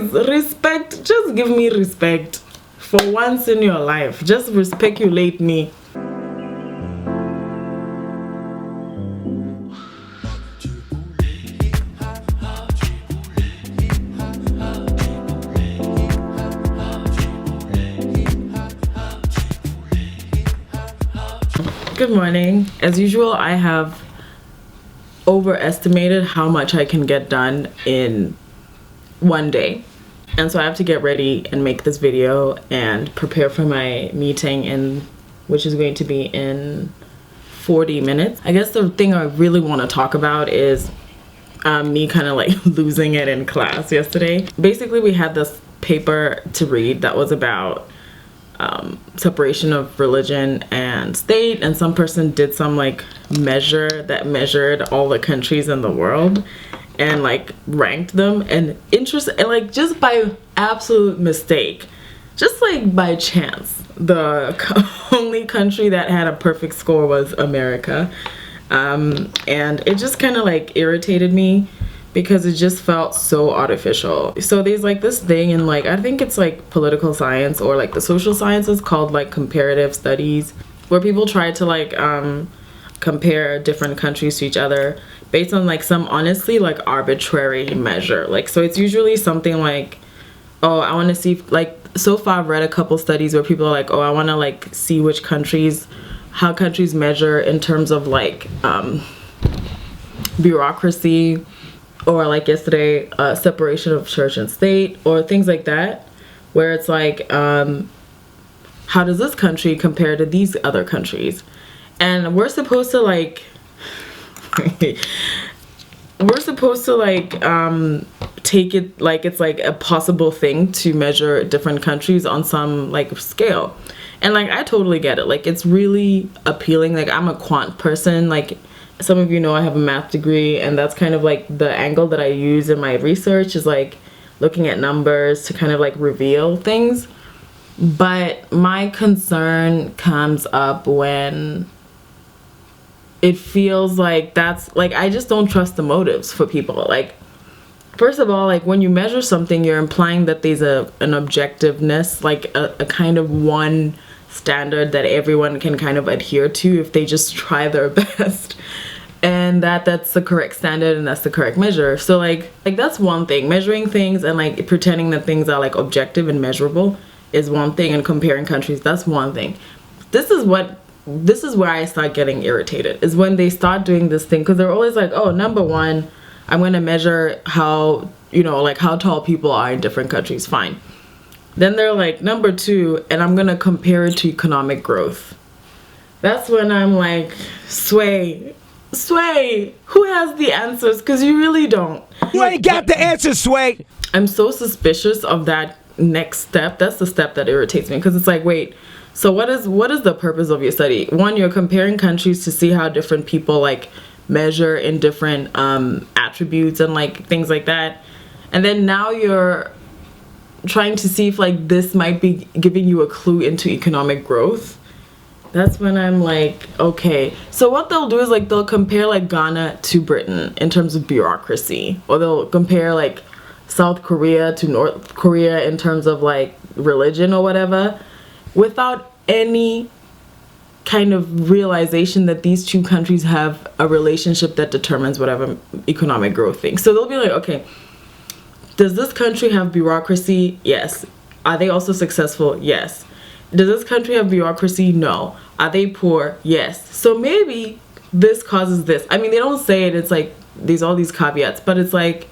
Please, respect. Just give me respect. For once in your life. Just speculate me. Good morning. As usual, I have overestimated how much I can get done in one day. And so I have to get ready and make this video and prepare for my meeting which is going to be in 40 minutes. I guess the thing I really want to talk about is me kind of like losing it in class yesterday. Basically, we had this paper to read that was about separation of religion and state, and some person did some like measure that measured all the countries in the world and like ranked them, and like just by absolute mistake, just like by chance, the only country that had a perfect score was America. And it just kind of like irritated me because it just felt so artificial. So there's like this thing in like, I think it's like political science or like the social sciences called like comparative studies, where people try to like compare different countries to each other based on like some honestly like arbitrary measure. Like, so it's usually something like, oh, I want to see, like, so far I've read a couple studies where people are like, oh, I want to like see how countries measure in terms of like bureaucracy, or like yesterday, separation of church and state, or things like that, where it's like, how does this country compare to these other countries? And we're supposed to like take it like it's like a possible thing to measure different countries on some like scale. And like, I totally get it. Like, it's really appealing. Like, I'm a quant person. Like, some of you know I have a math degree, and that's kind of like the angle that I use in my research, is like looking at numbers to kind of like reveal things. But my concern comes up when it feels like that's like, I just don't trust the motives for people. Like, first of all, like when you measure something, you're implying that there's an objectiveness, like a kind of one standard that everyone can kind of adhere to if they just try their best, and that's the correct standard and that's the correct measure. So like that's one thing. Measuring things and like pretending that things are like objective and measurable is one thing, and comparing countries, that's one thing. This is where I start getting irritated, is when they start doing this thing, because they're always like, oh, number one, I'm going to measure how, you know, like how tall people are in different countries. Fine. Then they're like, number two, and I'm going to compare it to economic growth. That's when I'm like, Sway, who has the answers? Because you really don't. You ain't got the answers, Sway. I'm so suspicious of that next step. That's the step that irritates me, because it's like, wait, so what is the purpose of your study? One, you're comparing countries to see how different people like measure in different attributes and like things like that. And then now you're trying to see if like this might be giving you a clue into economic growth. That's when I'm like, okay. So what they'll do is like they'll compare like Ghana to Britain in terms of bureaucracy, or they'll compare like South Korea to North Korea in terms of like religion or whatever, without any kind of realization that these two countries have a relationship that determines whatever economic growth thing. So they'll be like, okay, does this country have bureaucracy? Yes. Are they also successful? Yes. Does this country have bureaucracy? No. Are they poor? Yes. So maybe this causes this. I mean, they don't say it. It's like there's all these caveats, but it's like,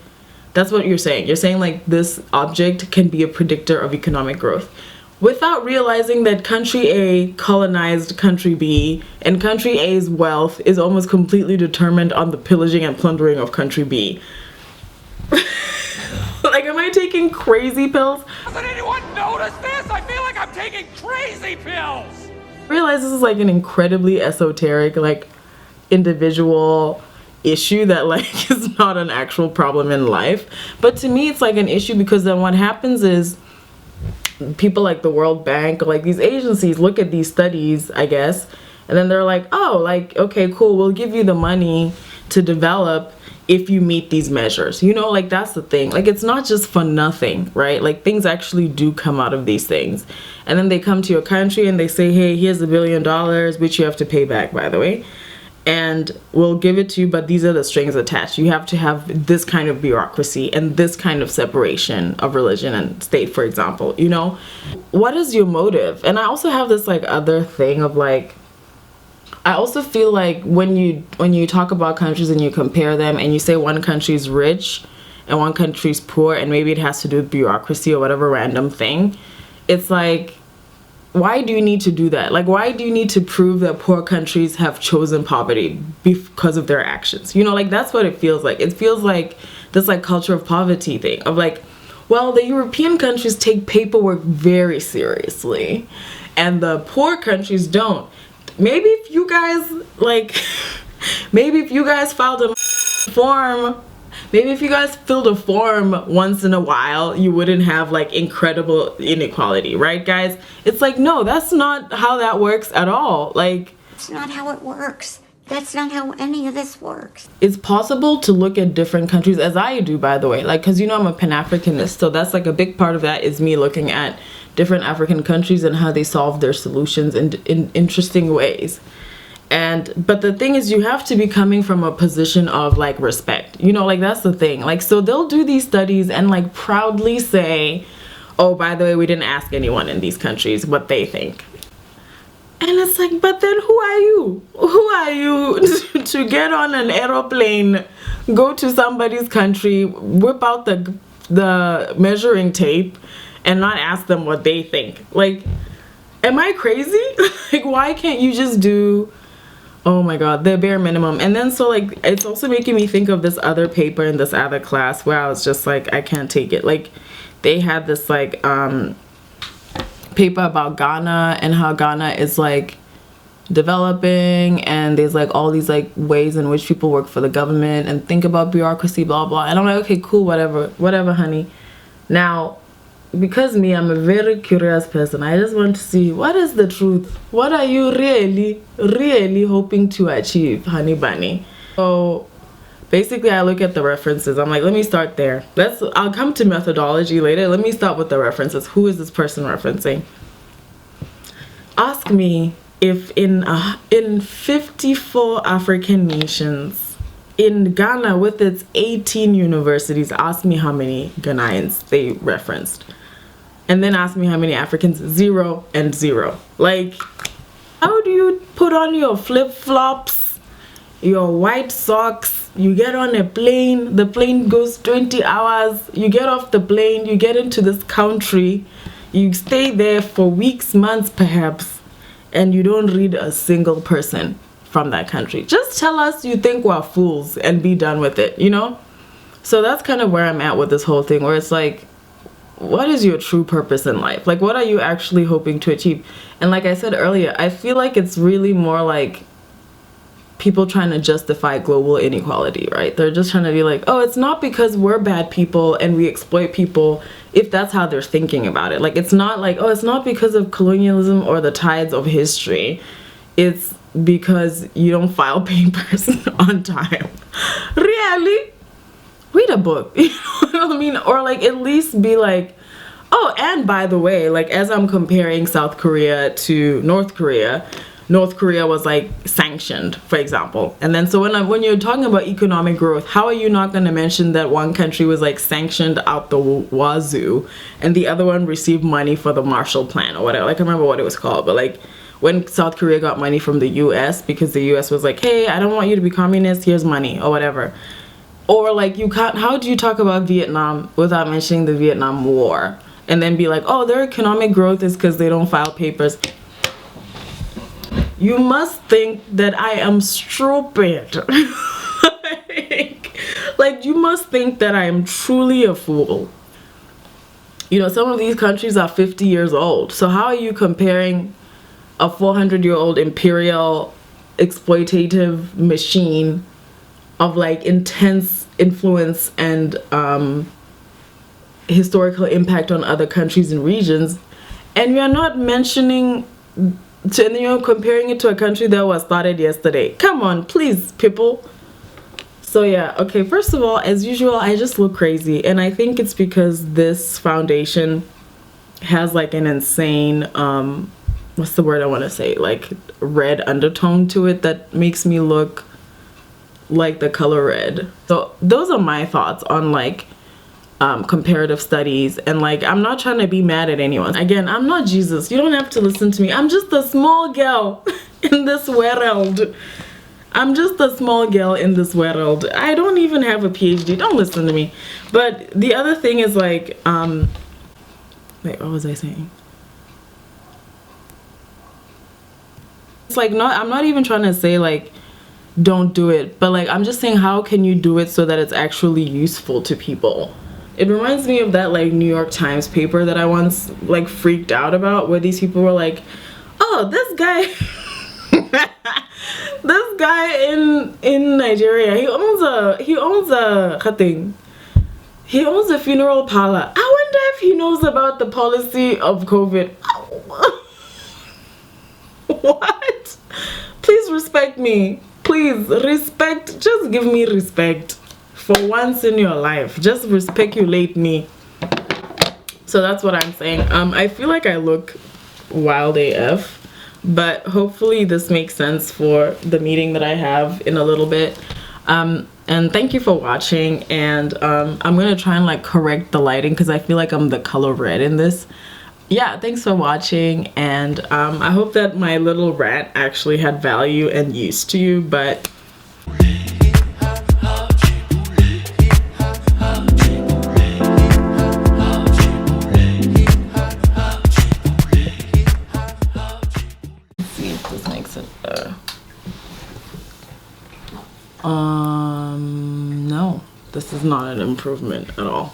that's what you're saying. You're saying like this object can be a predictor of economic growth, without realizing that country A colonized country B, and country A's wealth is almost completely determined on the pillaging and plundering of country B. Like, am I taking crazy pills? Doesn't anyone notice this? I feel like I'm taking crazy pills. I realize this is like an incredibly esoteric, like individual issue that like is not an actual problem in life. But to me, it's like an issue, because then what happens is people like the World Bank, like these agencies, look at these studies, I guess, and then they're like, oh, like, okay, cool, we'll give you the money to develop if you meet these measures. You know, like that's the thing. Like it's not just for nothing, right? Like things actually do come out of these things. And then they come to your country and they say, hey, here's $1 billion, which you have to pay back, by the way. And we'll give it to you, but these are the strings attached. You have to have this kind of bureaucracy and this kind of separation of religion and state, for example. You know, what is your motive? And I also have this like other thing of like, I also feel like when you talk about countries and you compare them and you say one country's rich and one country's poor, and maybe it has to do with bureaucracy or whatever random thing, it's like, why do you need to do that? Like, why do you need to prove that poor countries have chosen poverty because of their actions? You know, like that's what it feels like. It feels like this like culture of poverty thing of like, well, the European countries take paperwork very seriously and the poor countries don't. Maybe if you guys like, maybe if you guys filed a form, maybe if you guys filled a form once in a while, you wouldn't have like incredible inequality, right, guys? It's like, no, that's not how that works at all. Like, it's not how it works. That's not how any of this works. It's possible to look at different countries, as I do, by the way, like, because you know I'm a Pan-Africanist, so that's like a big part of that is me looking at different African countries and how they solve their solutions in interesting ways. But the thing is, you have to be coming from a position of like respect, you know, like that's the thing. Like, so they'll do these studies and like proudly say, oh, by the way, we didn't ask anyone in these countries what they think. And it's like, but then who are you? Who are you to get on an aeroplane, go to somebody's country, whip out the measuring tape and not ask them what they think? Like, am I crazy? Like, why can't you just do, oh my god, the bare minimum? And then so like it's also making me think of this other paper in this other class where I was just like, I can't take it. Like they had this like paper about Ghana and how Ghana is like developing and there's like all these like ways in which people work for the government and think about bureaucracy, blah blah. And I'm like, okay, cool, whatever, honey. Now, because me, I'm a very curious person. I just want to see what is the truth. What are you really hoping to achieve, honey bunny? So basically I look at the references. I'm like, let me start there. I'll come to methodology later. Let me start with the references. Who is this person referencing? Ask me if in 54 African nations, in Ghana with its 18 universities, ask me how many Ghanaians they referenced. And then ask me how many Africans. 0 and 0. Like, how do you put on your flip-flops, your white socks, you get on a plane, the plane goes 20 hours, you get off the plane, you get into this country, you stay there for weeks, months perhaps, and you don't read a single person from that country? Just tell us you think we're fools and be done with it, you know? So that's kind of where I'm at with this whole thing, where it's like, what is your true purpose in life? Like, what are you actually hoping to achieve? And like I said earlier, I feel like it's really more like people trying to justify global inequality, right? They're just trying to be like, oh, it's not because we're bad people and we exploit people, if that's how they're thinking about it. Like, it's not like, oh, it's not because of colonialism or the tides of history. It's because you don't file papers on time. Really? Read a book, you know what I mean? Or like at least be like, oh, and by the way, like as I'm comparing South Korea to North Korea was like sanctioned, for example. And then so when you're talking about economic growth, how are you not going to mention that one country was like sanctioned out the wazoo and the other one received money for the Marshall Plan or whatever? Like, I can't remember what it was called, but like when South Korea got money from the US because the US was like, hey, I don't want you to be communist, here's money or whatever. Or like you can't, how do you talk about Vietnam without mentioning the Vietnam War? And then be like, oh, their economic growth is because they don't file papers. You must think that I am stupid. like you must think that I am truly a fool. You know, some of these countries are 50 years old. So how are you comparing a 400-year-old imperial exploitative machine of like intense influence and historical impact on other countries and regions, and we are not mentioning and you're comparing it to a country that was started yesterday? Come on, please, people. So yeah, okay, first of all, as usual, I just look crazy, and I think it's because this foundation has like an insane what's the word I want to say, like red undertone to it that makes me look like the color red. So those are my thoughts on like comparative studies, and like I'm not trying to be mad at anyone. Again, I'm not Jesus. You don't have to listen to me. I'm just a small girl in this world. I'm just a small girl in this world. I don't even have a PhD. Don't listen to me. But the other thing is like, wait, what was I saying? It's like, I'm not even trying to say like, don't do it. But like, I'm just saying, how can you do it so that it's actually useful to people? It reminds me of that like New York Times paper that I once like freaked out about, where these people were like, oh, this guy... this guy in Nigeria, he owns a funeral parlor. I wonder if he knows about the policy of COVID. What? Please respect me. Please respect. Just give me respect for once in your life. Just speculate me. So that's what I'm saying. I feel like I look wild AF. But hopefully this makes sense for the meeting that I have in a little bit. And thank you for watching. And I'm going to try and like correct the lighting because I feel like I'm the color red in this. Yeah, thanks for watching. And I hope that my little rant actually had value and use to you. But this makes it no, this is not an improvement at all.